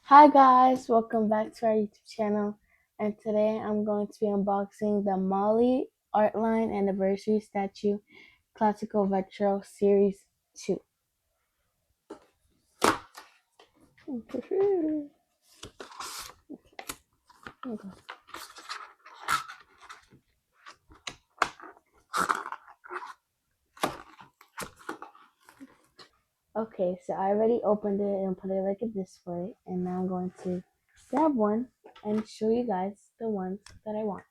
Hi guys, welcome back to our YouTube channel, and today I'm going to be unboxing the Molly Artline Anniversary Statue Classical Retro Series 2. Okay, so I already opened it and put it like a display, and now I'm going to grab one and show you guys the ones that I want.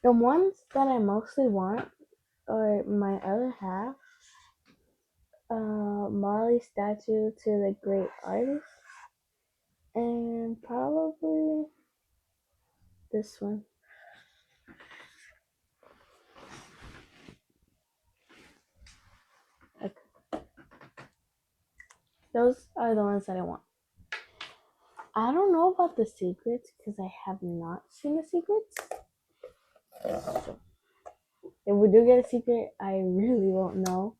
The ones that I mostly want are my other half, Molly statue to the great artist, and probably this one. Okay. Those are the ones that I want. I don't know about the secrets because I have not seen the secrets. So if we do get a secret, I really won't know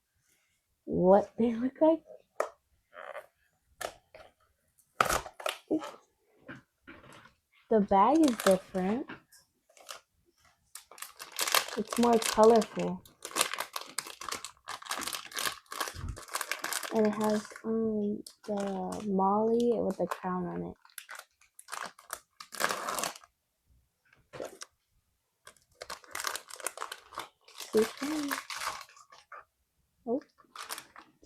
what they look like. The bag is different. It's more colorful. And it has the Molly with the crown on it. See? Oh,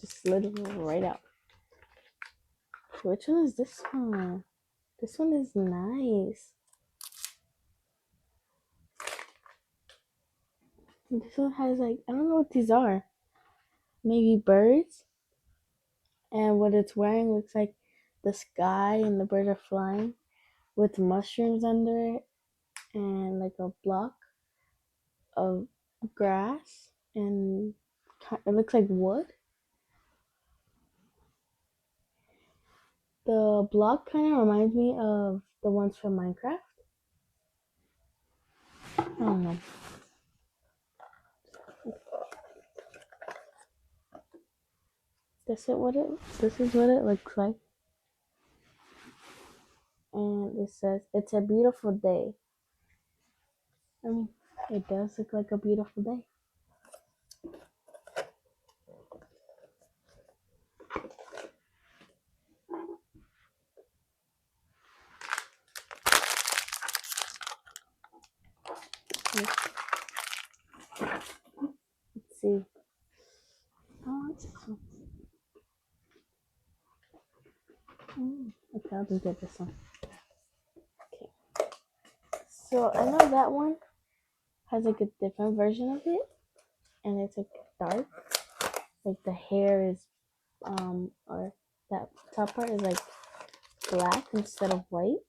just slid it right out. Which one is this one? This one is nice. This one has like, I don't know what these are. Maybe birds? And what it's wearing looks like the sky and the birds are flying with mushrooms under it and like a block of grass and it looks like wood. The block kind of reminds me of the ones from Minecraft. I don't know. This is what it looks like. And it says it's a beautiful day. I mean, it does look like a beautiful day. Let's see. Oh, what's this one? Okay, I'll just get this one. Okay. So I know that one has like a different version of it, and it's like dark. Like the hair is, or that top part is like black instead of white.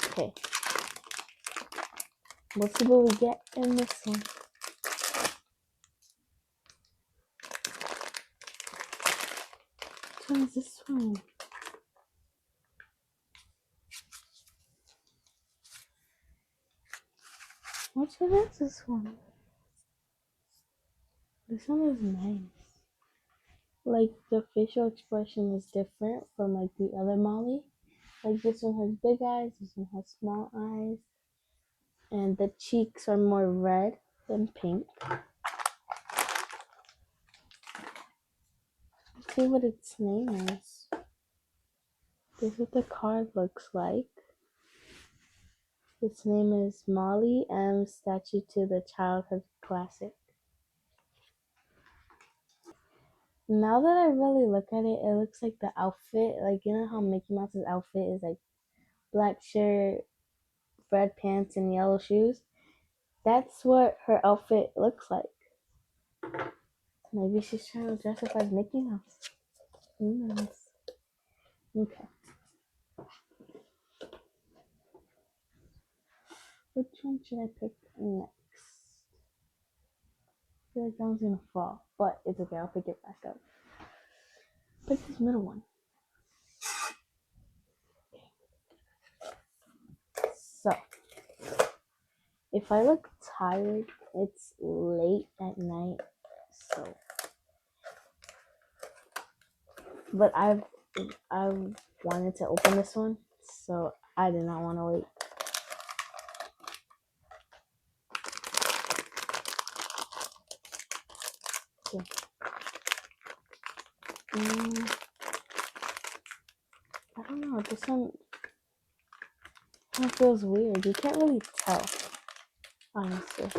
Okay. Let's see what we get in this one. Which one is this one? Which one is this one? This one is nice. Like the facial expression is different from like the other Molly. Like this one has big eyes, this one has small eyes, and the cheeks are more red than pink. Let's see what its name is. This is what the card looks like. Its name is Molly M. Statue to the Childhood Classic. Now that I really look at it, it looks like the outfit, like you know how Mickey Mouse's outfit is like black shirt, red pants, and yellow shoes? That's what her outfit looks like. Maybe she's trying to dress up as Mickey Mouse. Who knows? Okay. Which one should I pick next? I feel like that one's gonna fall, but it's okay, I'll pick it back up. Pick this middle one. So, if I look tired, it's late at night, so But I wanted to open this one, so I did not want to wait. Okay. I don't know. This one feels weird. You can't really tell, honestly,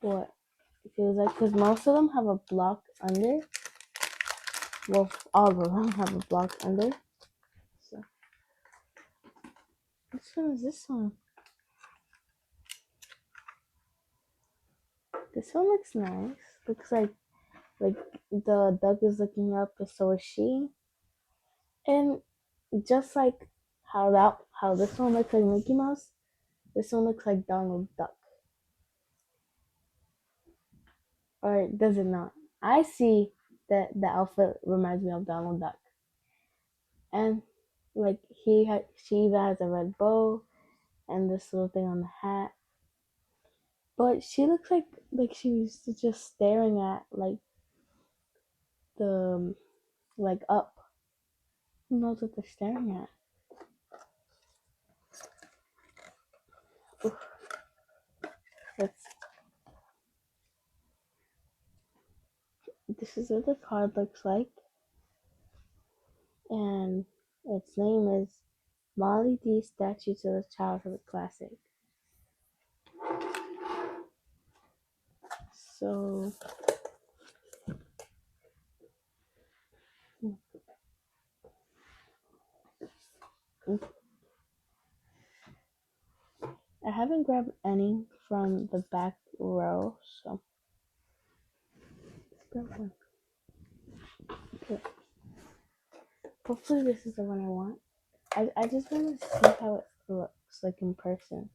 what it feels like, because most of them have a block under. Well, all of them have a block under. So, which one is this one? This one looks nice. Looks like the duck is looking up, and so is she. And just like how this one looks like Mickey Mouse, this one looks like Donald Duck. Or does it not? I see that the outfit reminds me of Donald Duck. And like she even has a red bow and this little thing on the hat. But she looks like she's just staring at the like up. Who knows what they're staring at? Oof. Let's. This is what the card looks like, and its name is Molly D. Statutes of the Childhood Classic. So I haven't grabbed any from the back row, so let's grab one. Okay. Hopefully this is the one I want. I just want to see how it looks like in person.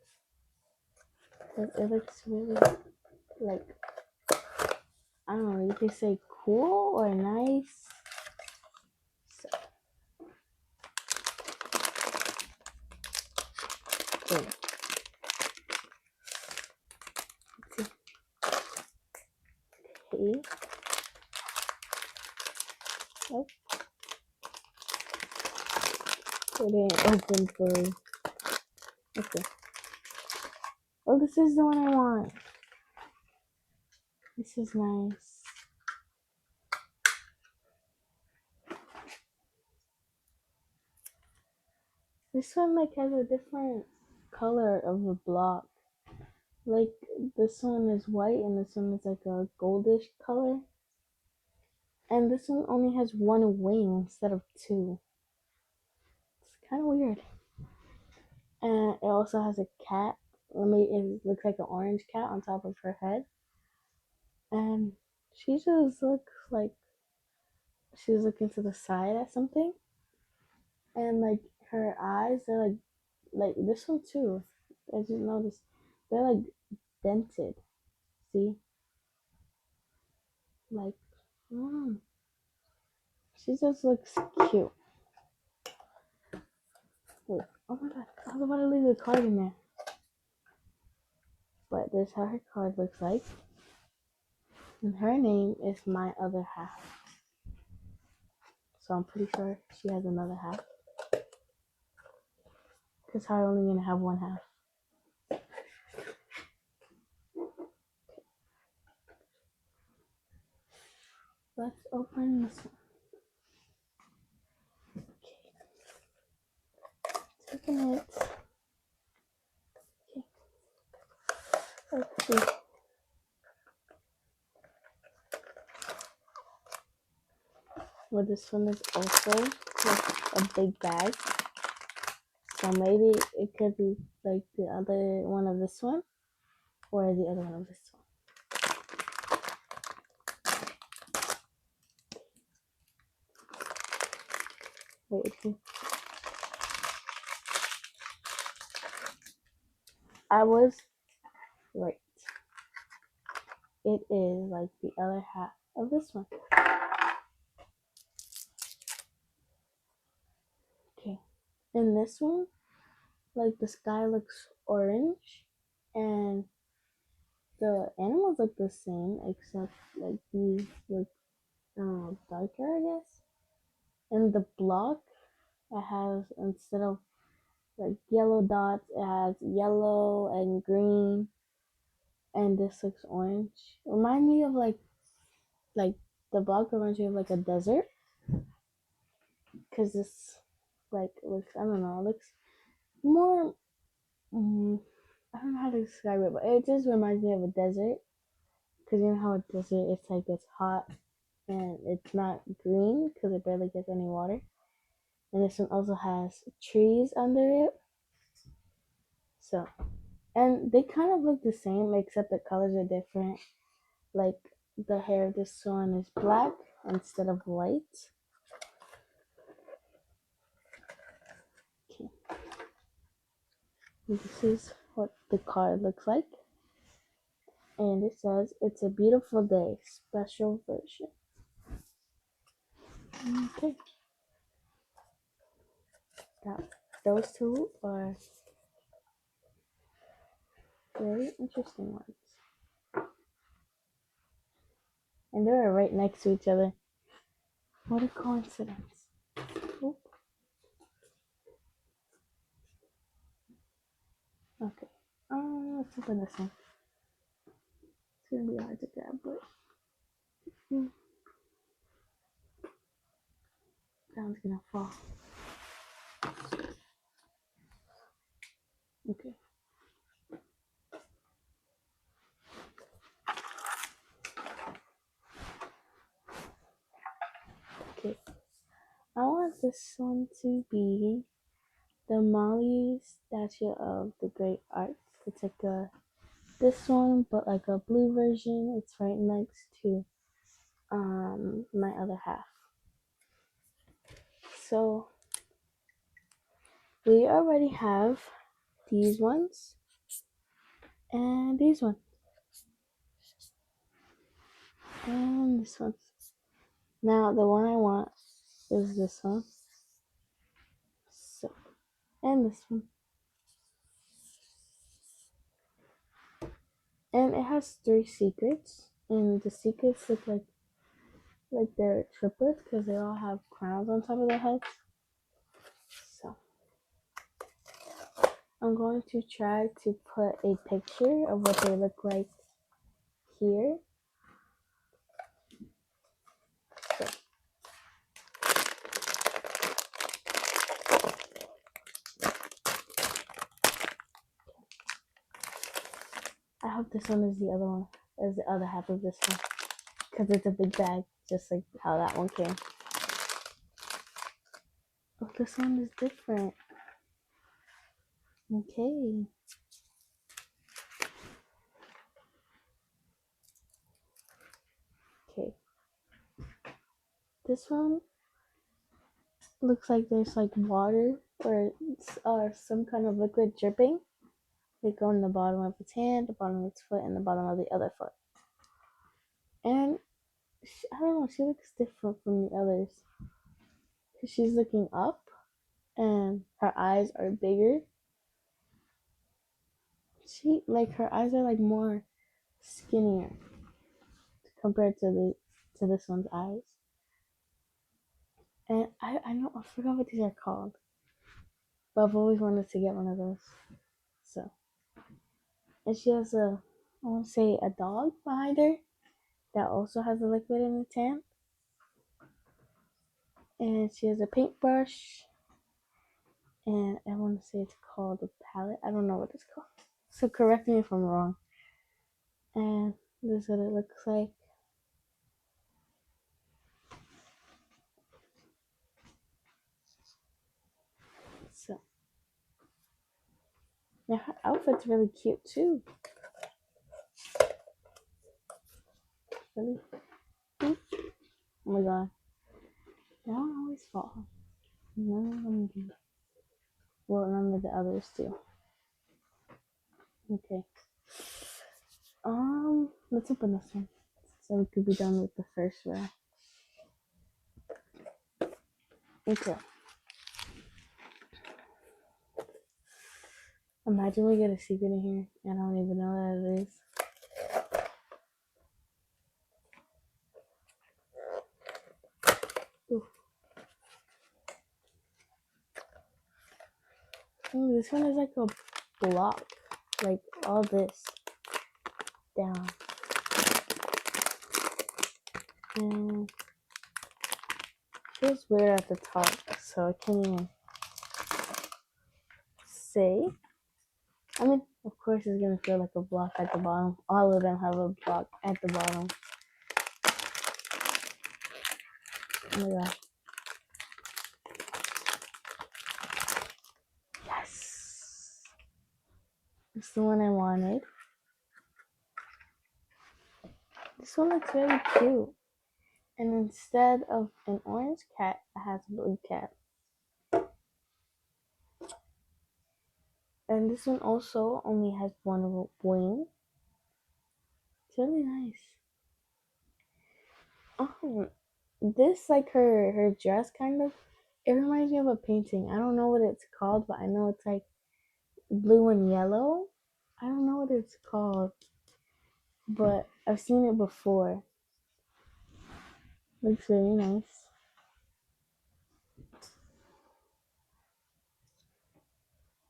It looks really like, I don't know, you could say cool or nice. So, okay. Okay. Nope. It ain't open fully. Okay. Oh, this is the one I want. This is nice. This one has a different color of the block. Like this one is white and this one is like a goldish color. And this one only has one wing instead of two. It's kind of weird. And it also has a cat. It looks like an orange cat on top of her head. And she just looks like she's looking to the side at something. And her eyes, they're like this one too. I just noticed they're like dented. See, like, mm, she just looks cute. Wait, oh my god, I was about to leave the card in there. But this is how her card looks like. And her name is My Other Half. So I'm pretty sure she has another half. Because how are you only going to have one half? Let's open this one. Okay. Taking it. Okay. Let's see. Well, this one is also like a big bag. So maybe it could be like the other one of this one or the other one of this one. Wait, I was right. It is like the other half of this one. Okay. In this one, like the sky looks orange and the animals look the same except like these look darker, I guess. And the block, it has, instead of like yellow dots, it has yellow and green, and this looks orange. Remind me of like the block reminds me of like a desert, because this like looks, I don't know, it looks more. Mm, I don't know how to describe it, but it just reminds me of a desert. Because you know how a desert, it's like it's hot and it's not green because it barely gets any water. And this one also has trees under it. So, and they kind of look the same except the colors are different. Like the hair of this one is black instead of white. Okay. This is what the card looks like. And it says, "It's a beautiful day, special version." Okay. Now, those two are very interesting ones. And they're right next to each other. What a coincidence. Oop. Okay. Let's open this one. It's gonna be hard to grab, but that one's gonna fall. Okay. Okay. I want this one to be the Mali statue of the great arts. It's like this one, but like a blue version. It's right next to my other half. So we already have these ones and these ones and this one. Now the one I want is this one. So, and this one. And it has 3 secrets, and the secrets look like they're triplets because they all have crowns on top of their heads. So I'm going to try to put a picture of what they look like here. So I hope this one is the other one, is the other half of this one, because it's a big bag, just like how that one came. Oh, this one is different. Okay. Okay. This one looks like there's like water or some kind of liquid dripping. They go on the bottom of its hand, the bottom of its foot, and the bottom of the other foot. And I don't know, she looks different from the others. Because she's looking up and her eyes are bigger. Her eyes are like more skinnier compared to this one's eyes. And I know, I forgot what these are called. But I've always wanted to get one of those. So, and she has I want to say a dog behind her that also has a liquid in its hand. And she has a paintbrush. And I want to say it's called a palette. I don't know what it's called. So correct me if I'm wrong. And this is what it looks like. So, now her outfit's really cute too. Really cute. Oh my god. They don't always fall. None of them do. Well, none of the others do. Okay. Let's open this one. So we could be done with the first row. Okay. Imagine we get a secret in here and I don't even know what it is. Ooh. This one is like a block, like all this down. And it feels weird at the top, so I can't even say. I mean, of course it's gonna feel like a block at the bottom. All of them have a block at the bottom. Oh my gosh. Yes! It's the one I wanted. This one looks very cute. And instead of an orange cat, it has a blue cat. And this one also only has one wing. It's really nice. Oh, this like her dress kind of. It reminds me of a painting. I don't know what it's called, but I know it's like blue and yellow. I don't know what it's called, but I've seen it before. Looks very nice.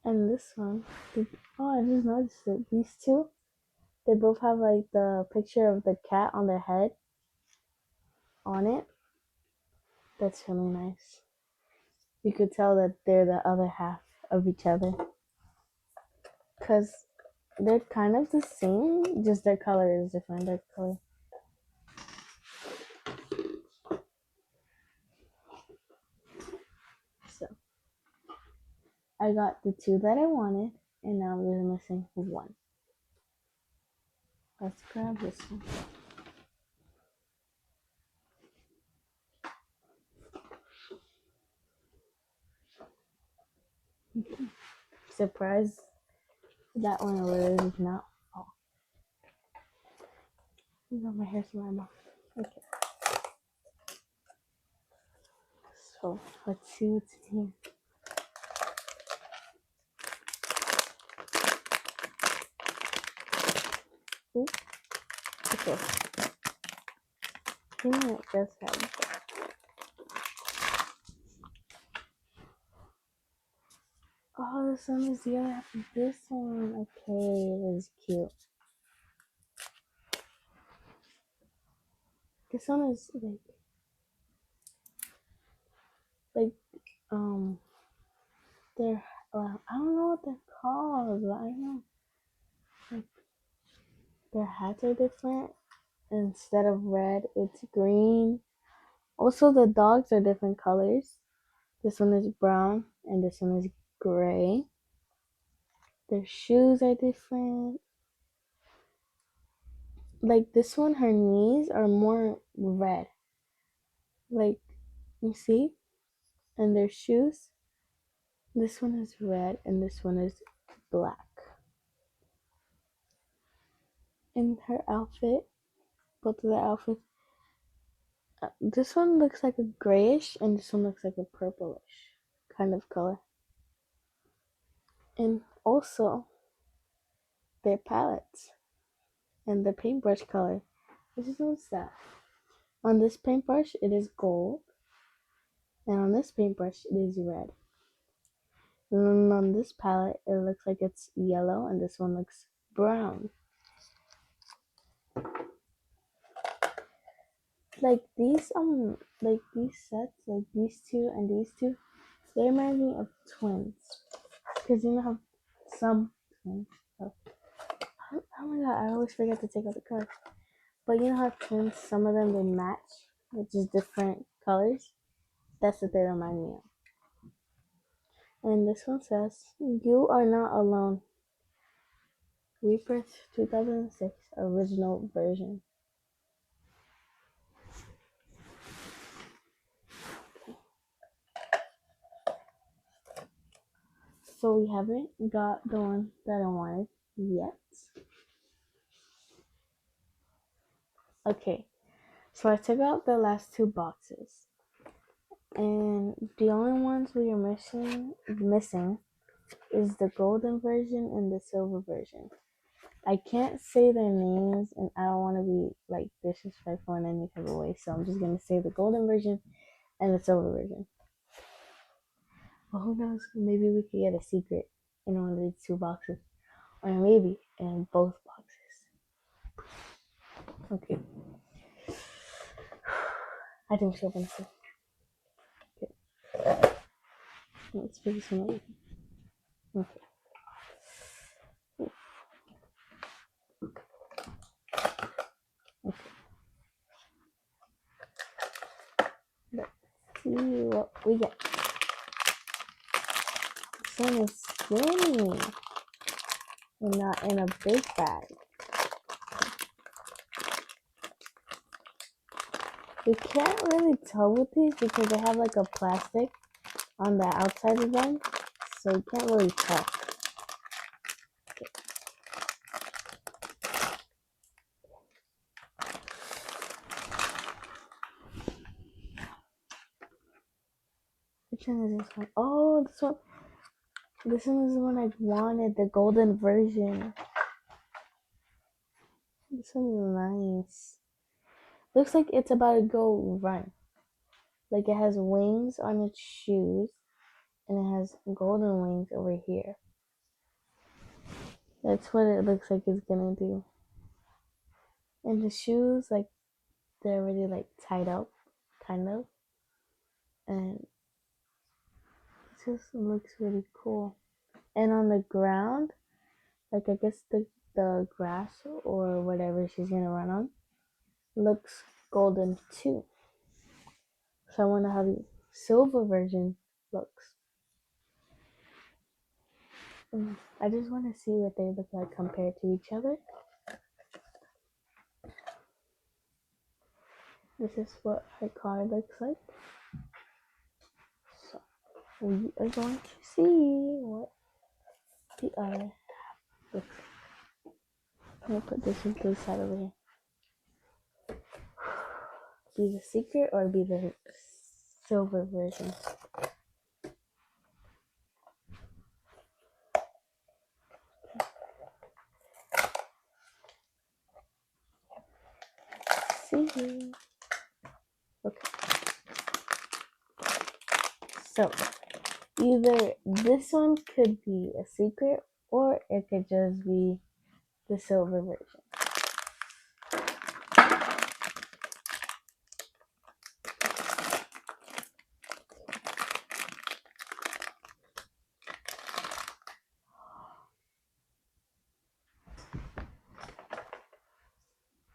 And this one, oh, I just noticed it. These two, they both have like the picture of the cat on their head on it. That's really nice. You could tell that they're the other half of each other. Because they're kind of the same, just their color is different. Their color. So, I got the two that I wanted, and now we're missing one. Let's grab this one. Surprise, that one already is not. Oh, my hair's in my mouth. Okay. So let's see what's in here. Ooh. Okay. I think it does have. Oh, this one is the other half of this one. Okay, it is cute. This one is like they're I don't know what they're called, but I know like their hats are different. Instead of red, it's green. Also, the dogs are different colors. This one is brown and this one is gray. Their shoes are different. Like this one, her knees are more red. Like, you see? And their shoes, this one is red and this one is black. In her outfit, both of the outfits, this one looks like a grayish and this one looks like a purplish kind of color. And also, their palettes and the paintbrush color. This is what's that. On this paintbrush, it is gold. And on this paintbrush, it is red. And on this palette, it looks like it's yellow, and this one looks brown. Like these sets, like these two and these two, they remind me of twins. Because you know how some twins. Oh my god, I always forget to take out the cards. But you know how twins, some of them they match with just different colors? That's what they remind me of. And this one says, "You are not alone." Rebirth 2006 original version. So we haven't got the one that I wanted yet. Okay, so I took out the last two boxes. And the only ones we are missing is the golden version and the silver version. I can't say their names and I don't want to be like disrespectful in any type of way, so I'm just gonna say the golden version and the silver version. Well, who knows? Maybe we could get a secret in one of these two boxes. Or maybe in both boxes. Okay. I think she'll open it. Okay. Let's put this one over. Okay. Okay. Let's see what we get. This one is skinny and not in a big bag. You can't really tell with these because they have like a plastic on the outside of them, so you can't really tell. Okay. Which one is this one? Oh, this one. This one is the one I wanted, the golden version. This one is nice. Looks like it's about to go run. Like it has wings on its shoes, and it has golden wings over here. That's what it looks like it's gonna do. And the shoes, like, they're already like tied up, kind of. And it just looks really cool. And on the ground, like I guess the grass or whatever she's gonna run on looks golden too. So I wonder how the silver version looks. I just want to see what they look like compared to each other. This is what her car looks like. So we are going to see what the other looks like. I'm going to put this into the side over here. Be the secret or be the silver version? See. Okay. So either this one could be a secret or it could just be the silver version.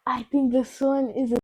I think this one is a